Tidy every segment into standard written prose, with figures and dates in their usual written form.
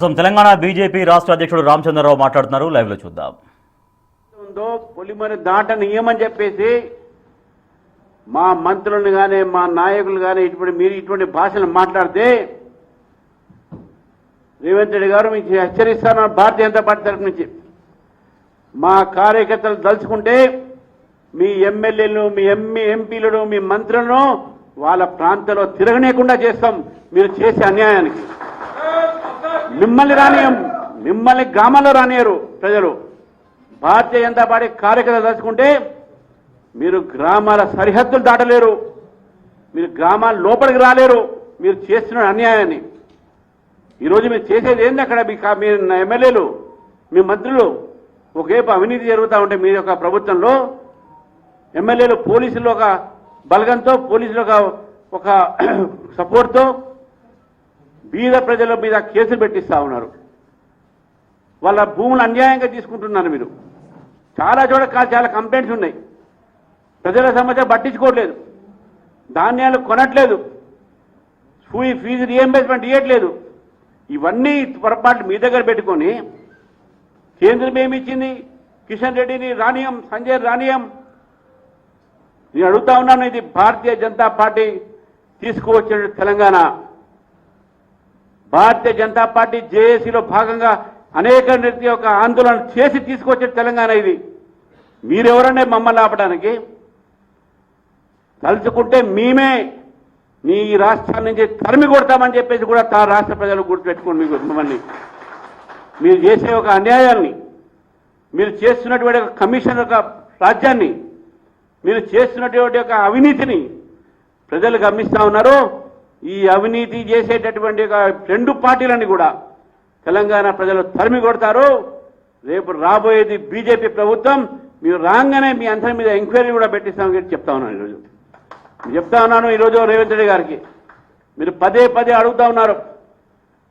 Telangana BJP రాష్ట్ర అధ్యక్షుడు రామచంద్రరావు మాట్లాడుతున్నారు. లైవ్ లో చూద్దాం. పొలిమరి దాటనీయమని చెప్పేసి మా మంత్రులను కానీ మా నాయకులు కానీ ఇటువంటి భాషలు మాట్లాడితే రేవంత్ రెడ్డి గారు మీకు హెచ్చరిస్తాను. భారతీయ జనతా పార్టీ తరఫు నుంచి మా కార్యకర్తలు దలుచుకుంటే మీ ఎమ్మెల్యేలను మీ ఎంపీలను మీ మంత్రులను వాళ్ళ ప్రాంతంలో తిరగనేకుండా చేస్తాం. మీరు చేసే అన్యాయానికి మిమ్మల్ని గ్రామాల్లో రానియరు ప్రజలు. భారతీయ జనతా పార్టీ కార్యకర్తలు దలుచుకుంటే మీరు గ్రామాల సరిహద్దులు దాటలేరు, మీరు గ్రామాల లోపలికి రాలేరు. మీరు చేస్తున్న అన్యాయాన్ని ఈరోజు మీరు చేసేది ఏంది? అక్కడ మీ ఎమ్మెల్యేలు మీ మంత్రులు ఒకవైపు అవినీతి జరుగుతూ ఉంటే మీ యొక్క ప్రభుత్వంలో ఎమ్మెల్యేలు పోలీసులు ఒక బలగంతో పోలీసులు ఒక సపోర్ట్తో బీద ప్రజల మీద కేసులు పెట్టిస్తా ఉన్నారు. వాళ్ళ భూములు అన్యాయంగా తీసుకుంటున్నారు. మీరు చాలా చోట చాలా కంప్లైంట్స్ ఉన్నాయి. ప్రజల సమస్య పట్టించుకోవట్లేదు, ధాన్యాలు కొనట్లేదు, ఫీజు రియంబర్స్మెంట్ ఇవ్వట్లేదు. ఇవన్నీ పొరపాట్లు మీ దగ్గర పెట్టుకొని కేంద్రం ఏమిచ్చింది? కిషన్ రెడ్డిని రానియం, సంజయ్ రానియం. నేను అడుగుతా ఉన్నాను, ఇది భారతీయ జనతా పార్టీ తీసుకువచ్చిన తెలంగాణ. భారతీయ జనతా పార్టీ జేఏసీలో భాగంగా అనేక యొక్క ఆందోళన చేసి తీసుకొచ్చిన తెలంగాణ ఇది. మీరెవరనే మమ్మల్ని ఆపడానికి? తలుచుకుంటే మేమే మీ రాష్ట్రాల నుంచి తరిమి కొడతామని చెప్పేసి కూడా రాష్ట్ర ప్రజలు గుర్తుపెట్టుకోండి. మిమ్మల్ని మీరు చేసే ఒక అన్యాయాన్ని, మీరు చేస్తున్నటువంటి ఒక కమిషన్ యొక్క రాజ్యాన్ని, మీరు చేస్తున్నటువంటి ఒక అవినీతిని ప్రజలు గమనిస్తూ ఉన్నారు. ఈ అవినీతి చేసేటటువంటి రెండు పార్టీలని కూడా తెలంగాణ ప్రజలు తరిమి కొడతారు. రేపు రాబోయేది బీజేపీ ప్రభుత్వం. మీరు రాగానే మీ అందరి మీద ఎంక్వైరీ కూడా పెట్టిస్తామని చెప్తా ఉన్నాను. ఈరోజు రేవంత్ రెడ్డి గారికి మీరు పదే అడుగుతా ఉన్నారు.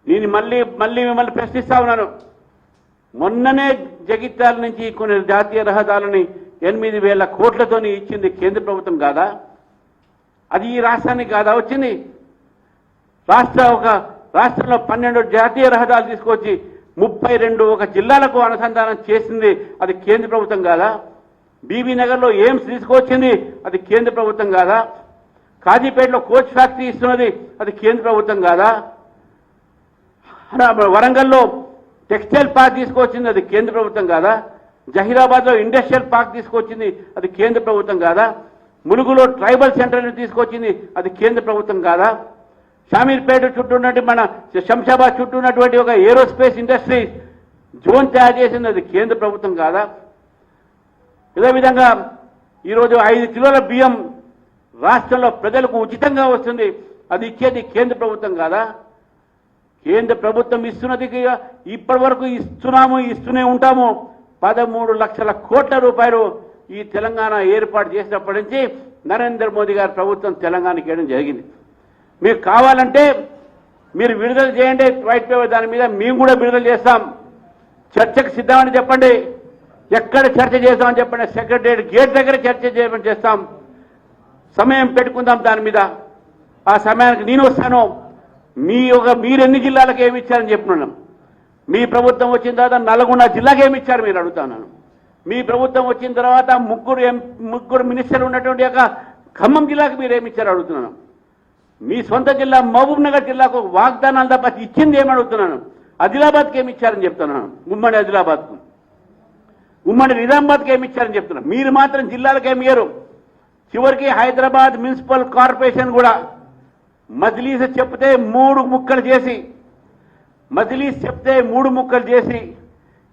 నేను మళ్ళీ మిమ్మల్ని ప్రశ్నిస్తా ఉన్నాను. మొన్ననే జగిత్యాల నుంచి కొన్ని జాతీయ రహదారులని 8,000 కోట్లతోని ఇచ్చింది కేంద్ర ప్రభుత్వం కాదా? అది ఈ రాష్ట్రానికి కాదా వచ్చింది? రాష్ట్రంలో 12 జాతీయ రహదారులు తీసుకొచ్చి 32 ఒక జిల్లాలకు అనుసంధానం చేసింది అది కేంద్ర ప్రభుత్వం కాదా? బీబీ నగర్లో ఎయిమ్స్ తీసుకొచ్చింది అది కేంద్ర ప్రభుత్వం కాదా? కాజీపేటలో కోచ్ ఫ్యాక్టరీ ఇస్తున్నది అది కేంద్ర ప్రభుత్వం కాదా? వరంగల్లో టెక్స్టైల్ పార్క్ తీసుకొచ్చింది అది కేంద్ర ప్రభుత్వం కాదా? జహీరాబాద్లో ఇండస్ట్రియల్ పార్క్ తీసుకొచ్చింది అది కేంద్ర ప్రభుత్వం కాదా? ములుగులో ట్రైబల్ సెంటర్ని తీసుకొచ్చింది అది కేంద్ర ప్రభుత్వం కాదా? షామీర్పేట చుట్టూ ఉన్నటువంటి మన శంషాబాద్ చుట్టూ ఉన్నటువంటి ఒక ఏరోస్పేస్ ఇండస్ట్రీ జోన్ తయారు చేసింది అది కేంద్ర ప్రభుత్వం కాదా? ఇదే విధంగా ఈరోజు 5 కిలోల బియ్యం రాష్ట్రంలో ప్రజలకు ఉచితంగా వస్తుంది, అది ఇచ్చేది కేంద్ర ప్రభుత్వం కాదా? కేంద్ర ప్రభుత్వం ఇస్తున్నది ఇప్పటి వరకు ఇస్తూనే ఉంటాము. 13 లక్షల కోట్ల రూపాయలు ఈ తెలంగాణ ఏర్పాటు చేసినప్పటి నుంచి నరేంద్ర మోదీ గారి ప్రభుత్వం తెలంగాణకి ఇవ్వడం జరిగింది. మీకు కావాలంటే మీరు విడుదల చేయండి వైట్ పేపర్, దాని మీద మేము కూడా విడుదల చేస్తాం. చర్చకు సిద్ధమని చెప్పండి. ఎక్కడ చర్చ చేస్తామని చెప్పండి. సెక్రటరియట్ గేట్ దగ్గర చర్చ చేస్తాం. సమయం పెట్టుకుందాం దాని మీద. ఆ సమయానికి నేను వస్తాను. మీరు ఎన్ని జిల్లాలకు ఏమి ఇచ్చారని చెప్తున్నాను. మీ ప్రభుత్వం వచ్చిన తర్వాత నల్గొండ జిల్లాకి ఏమి ఇచ్చారు మీరు అడుగుతున్నాను. మీ ప్రభుత్వం వచ్చిన తర్వాత ముగ్గురు మినిస్టర్లు ఉన్నటువంటి యొక్క ఖమ్మం జిల్లాకు మీరు ఏమి ఇచ్చారు అడుగుతున్నాను. మీ సొంత జిల్లా మహబూబ్ నగర్ జిల్లాకు వాగ్దానాలు తప్ప ఇచ్చింది ఏమి అడుగుతున్నాను. ఆదిలాబాద్కి ఏమి ఇచ్చారని చెప్తున్నాను. ఉమ్మడి ఆదిలాబాద్కు, ఉమ్మడి నిజామాబాద్కి ఏమి ఇచ్చారని చెప్తున్నాను. మీరు మాత్రం జిల్లాలకు ఏమి ఇయ్యరు. చివరికి హైదరాబాద్ మున్సిపల్ కార్పొరేషన్ కూడా మజ్లీస్ చెప్తే 3 ముక్కలు చేసి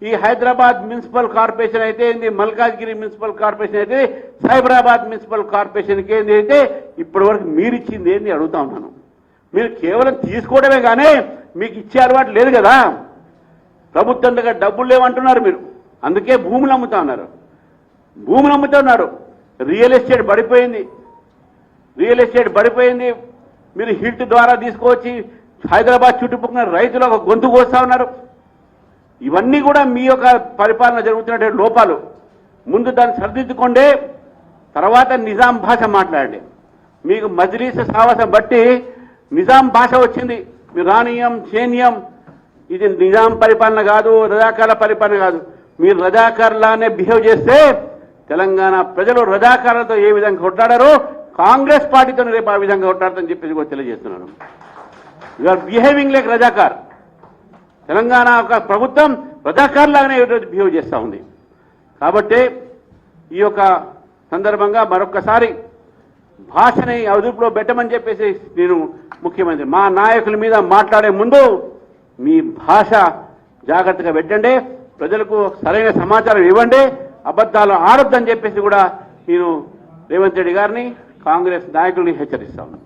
ఈ హైదరాబాద్ మున్సిపల్ కార్పొరేషన్ అయితే ఏంది, మల్కాజ్గిరి మున్సిపల్ కార్పొరేషన్ అయితే, సైబరాబాద్ మున్సిపల్ కార్పొరేషన్కి ఏంది అయితే ఇప్పటి వరకు మీరు ఇచ్చింది ఏంది అడుగుతా ఉన్నాను. మీరు కేవలం తీసుకోవడమే కానీ మీకు ఇచ్చే అలవాటు లేదు కదా. ప్రభుత్వం దగ్గర డబ్బులు లేవంటున్నారు మీరు, అందుకే భూములు అమ్ముతా ఉన్నారు. రియల్ ఎస్టేట్ పడిపోయింది. మీరు హిట్ ద్వారా తీసుకొచ్చి హైదరాబాద్ చుట్టుపక్కల రైతులు ఒక గొంతు కోస్తా ఉన్నారు. ఇవన్నీ కూడా మీ యొక్క పరిపాలన జరుగుతున్నటువంటి లోపాలు. ముందు దాన్ని సరిదిద్దుకోండి, తర్వాత నిజాం భాష మాట్లాడండి. మీకు మజ్లీస్ సావాసం బట్టి నిజాం భాష వచ్చింది. రానియం, చేనియం, ఇది నిజాం పరిపాలన కాదు, రజాకార్ల పరిపాలన కాదు. మీరు రజాకార్లానే బిహేవ్ చేస్తే తెలంగాణ ప్రజలు రజాకారులతో ఏ విధంగా కొట్లాడారో కాంగ్రెస్ పార్టీతో రేపు ఆ విధంగా కొట్లాడతారని చెప్పేసి కూడా తెలియజేస్తున్నాను. You are behaving like Razakar. Telangana ఒక ప్రభుత్వం రజాకార్లాగానే బిహేవ్ చేస్తూ ఉంది. కాబట్టి ఈ యొక్క సందర్భంగా మరొక్కసారి భాషని అదుపులో పెట్టమని చెప్పేసి నేను ముఖ్యమంత్రి మా నాయకుల మీద మాట్లాడే ముందు మీ భాష జాగ్రత్తగా పెట్టండి, ప్రజలకు సరైన సమాచారం ఇవ్వండి, అబద్ధాలు ఆడొద్దని చెప్పేసి కూడా నేను రేవంత్ రెడ్డి గారిని కాంగ్రెస్ నాయకుల్ని హెచ్చరిస్తాను.